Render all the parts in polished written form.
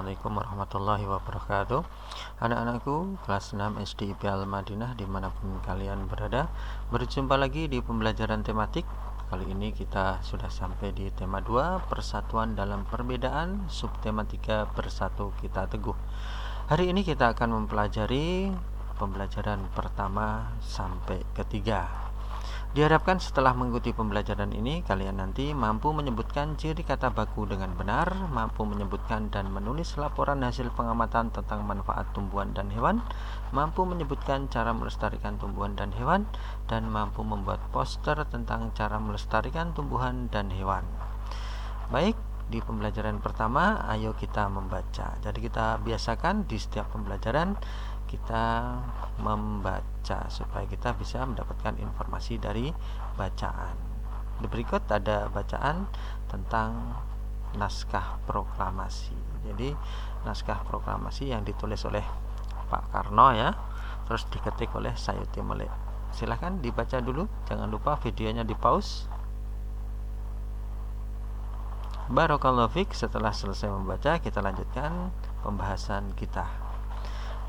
Assalamualaikum warahmatullahi wabarakatuh. Anak-anakku kelas 6 SD IP Al-Madinah dimanapun kalian berada, berjumpa lagi di pembelajaran tematik. Kali ini kita sudah sampai di tema 2, persatuan dalam perbedaan, subtema 3, bersatu kita teguh. Hari ini kita akan mempelajari pembelajaran pertama sampai ketiga. Diharapkan setelah mengikuti pembelajaran ini, kalian nanti mampu menyebutkan ciri kata baku dengan benar, mampu menyebutkan dan menulis laporan hasil pengamatan tentang manfaat tumbuhan dan hewan, mampu menyebutkan cara melestarikan tumbuhan dan hewan, dan mampu membuat poster tentang cara melestarikan tumbuhan dan hewan. Baik, di pembelajaran pertama, ayo kita membaca. Jadi kita biasakan di setiap pembelajaran kita membaca supaya kita bisa mendapatkan informasi dari bacaan. Di berikut ada bacaan tentang naskah proklamasi. Jadi naskah proklamasi yang ditulis oleh Pak Karno ya, terus diketik oleh Sayuti Melek. Silahkan dibaca dulu, jangan lupa videonya di pause. Barakallahu fiik. Setelah selesai membaca, kita lanjutkan pembahasan kita.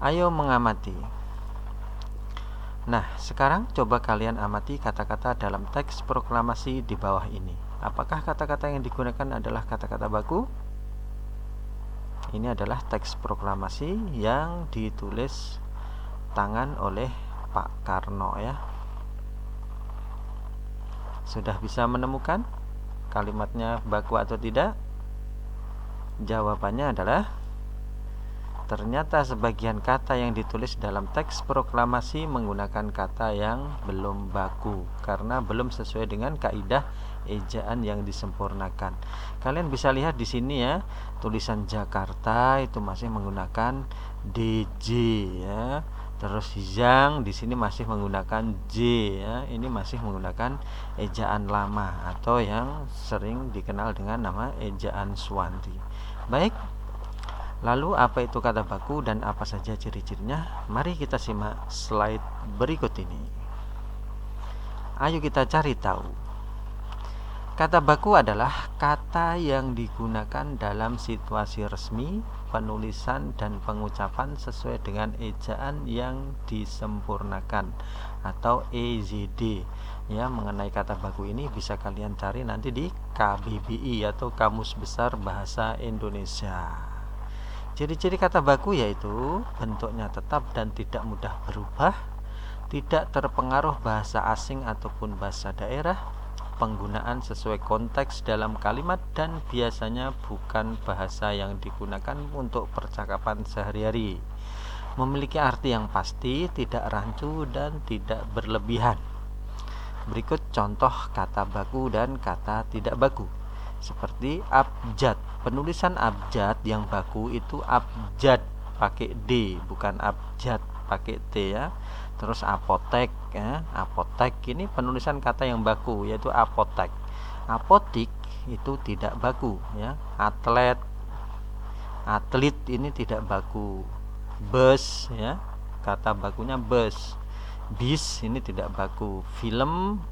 Ayo mengamati. Nah, sekarang coba kalian amati kata-kata dalam teks proklamasi di bawah ini. Apakah kata-kata yang digunakan adalah kata-kata baku? Ini adalah teks proklamasi yang ditulis tangan oleh Pak Karno ya. Sudah bisa menemukan kalimatnya baku atau tidak? Jawabannya adalah ternyata sebagian kata yang ditulis dalam teks proklamasi menggunakan kata yang belum baku karena belum sesuai dengan kaidah ejaan yang disempurnakan. Kalian bisa lihat di sini ya, tulisan Jakarta itu masih menggunakan DJ ya. Terus Yang di sini masih menggunakan J ya. Ini masih menggunakan ejaan lama atau yang sering dikenal dengan nama ejaan Swanti. Baik. Lalu apa itu kata baku dan apa saja ciri-cirinya? Mari kita simak slide berikut ini. Ayo kita cari tahu. Kata baku adalah kata yang digunakan dalam situasi resmi, penulisan dan pengucapan sesuai dengan ejaan yang disempurnakan atau EZD. Ya, mengenai kata baku ini bisa kalian cari nanti di KBBI atau Kamus Besar Bahasa Indonesia. Ciri-ciri kata baku yaitu bentuknya tetap dan tidak mudah berubah, tidak terpengaruh bahasa asing ataupun bahasa daerah, penggunaan sesuai konteks dalam kalimat dan biasanya bukan bahasa yang digunakan untuk percakapan sehari-hari. Memiliki arti yang pasti, tidak rancu dan tidak berlebihan. Berikut contoh kata baku dan kata tidak baku. Seperti abjad. Penulisan abjad yang baku itu abjad pakai D, bukan abjad pakai T ya. Terus apotek ya. Apotek ini penulisan kata yang baku yaitu apotek. Apotik itu tidak baku ya. Atlet, atlet ini tidak baku. Bus ya. Kata bakunya bus. Bis ini tidak baku. Film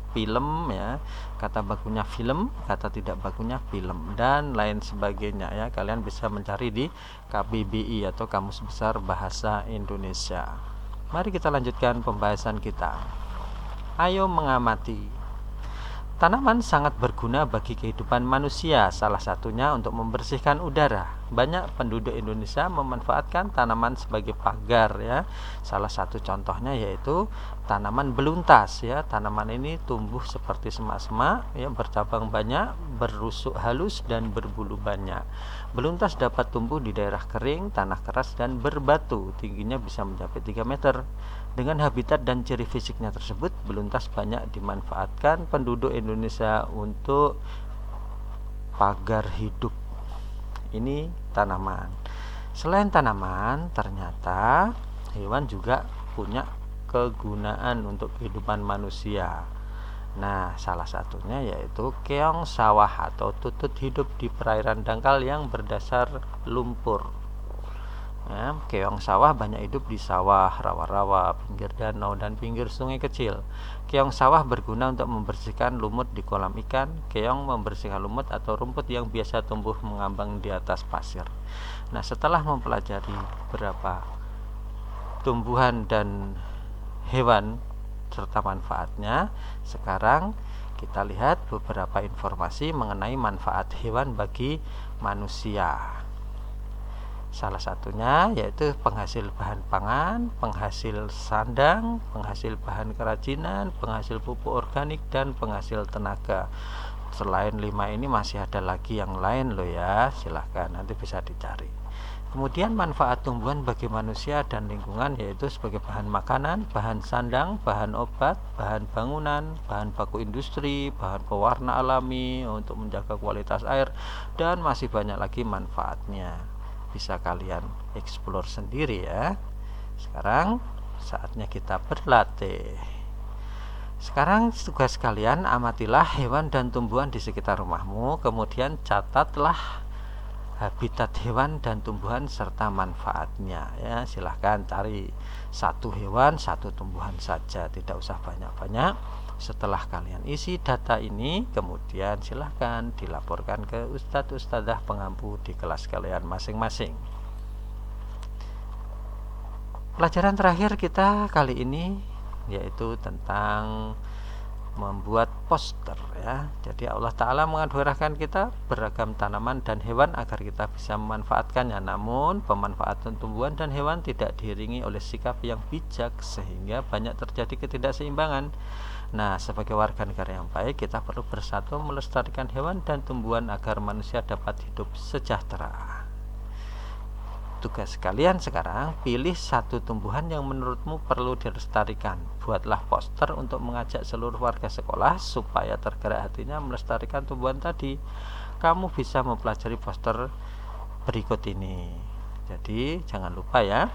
ya, kata bakunya film, kata tidak bakunya film, dan lain sebagainya ya. Kalian bisa mencari di KBBI atau Kamus Besar Bahasa Indonesia. Mari kita lanjutkan pembahasan kita. Ayo mengamati. Tanaman sangat berguna bagi kehidupan manusia, salah satunya untuk membersihkan udara. Banyak penduduk Indonesia memanfaatkan tanaman sebagai pagar ya. Salah satu contohnya yaitu tanaman beluntas ya. Tanaman ini tumbuh seperti semak-semak ya, bercabang banyak, berusuk halus dan berbulu banyak. Beluntas dapat tumbuh di daerah kering, tanah keras dan berbatu. Tingginya bisa mencapai 3 meter. Dengan habitat dan ciri fisiknya tersebut, beluntas banyak dimanfaatkan penduduk Indonesia untuk pagar hidup. Ini tanaman. Selain tanaman, ternyata hewan juga punya kegunaan untuk kehidupan manusia. Nah, salah satunya yaitu keong sawah atau tutut hidup di perairan dangkal yang berdasar lumpur. Ya, keong sawah banyak hidup di sawah, rawa-rawa, pinggir danau, dan pinggir sungai kecil. Keong sawah berguna untuk membersihkan lumut di kolam ikan. Keong membersihkan lumut atau rumput yang biasa tumbuh mengambang di atas pasir. Nah, setelah mempelajari beberapa tumbuhan dan hewan serta manfaatnya, sekarang kita lihat beberapa informasi mengenai manfaat hewan bagi manusia. Salah satunya yaitu penghasil bahan pangan, penghasil sandang, penghasil bahan kerajinan, penghasil pupuk organik, dan penghasil tenaga. Selain 5 ini masih ada lagi yang lain loh ya, silahkan nanti bisa dicari. Kemudian manfaat tumbuhan bagi manusia dan lingkungan yaitu sebagai bahan makanan, bahan sandang, bahan obat, bahan bangunan, bahan baku industri, bahan pewarna alami untuk menjaga kualitas air, dan masih banyak lagi manfaatnya. Bisa kalian explore sendiri ya. Sekarang saatnya kita berlatih. Sekarang tugas kalian, amatilah hewan dan tumbuhan di sekitar rumahmu, kemudian catatlah habitat hewan dan tumbuhan serta manfaatnya ya. Silahkan cari satu hewan, satu tumbuhan saja, tidak usah banyak-banyak. Setelah kalian isi data ini, kemudian silahkan dilaporkan ke ustadz ustadzah pengampu di kelas kalian masing-masing. Pelajaran terakhir kita kali ini yaitu tentang membuat poster ya. Jadi Allah Ta'ala menganugerahkan kita beragam tanaman dan hewan agar kita bisa memanfaatkannya. Namun pemanfaatan tumbuhan dan hewan tidak diiringi oleh sikap yang bijak sehingga banyak terjadi ketidakseimbangan. Nah, sebagai warga negara yang baik, kita perlu bersatu melestarikan hewan dan tumbuhan agar manusia dapat hidup sejahtera. Tugas kalian sekarang, pilih satu tumbuhan yang menurutmu perlu dilestarikan. Buatlah poster untuk mengajak seluruh warga sekolah supaya tergerak hatinya melestarikan tumbuhan tadi. Kamu bisa mempelajari poster berikut ini. Jadi jangan lupa ya,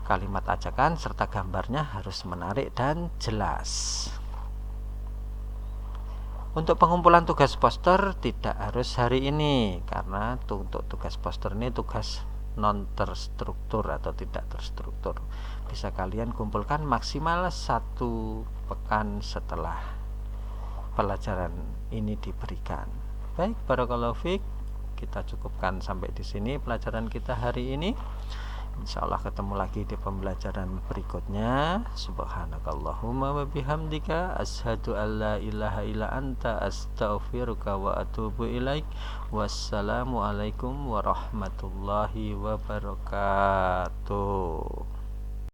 kalimat ajakan serta gambarnya harus menarik dan jelas. Untuk pengumpulan tugas poster tidak harus hari ini, karena untuk tugas poster ini tugas non terstruktur atau tidak terstruktur. Bisa kalian kumpulkan maksimal 1 pekan setelah pelajaran ini diberikan. Baik, barakallahu fiik. Kita cukupkan sampai di sini pelajaran kita hari ini. Insyaallah ketemu lagi di pembelajaran berikutnya. Subhanakallahumma wa bihamdika asyhadu alla ilaha illa anta astaghfiruka wa atubu ilaik. Wassalamualaikum warahmatullahi wabarakatuh.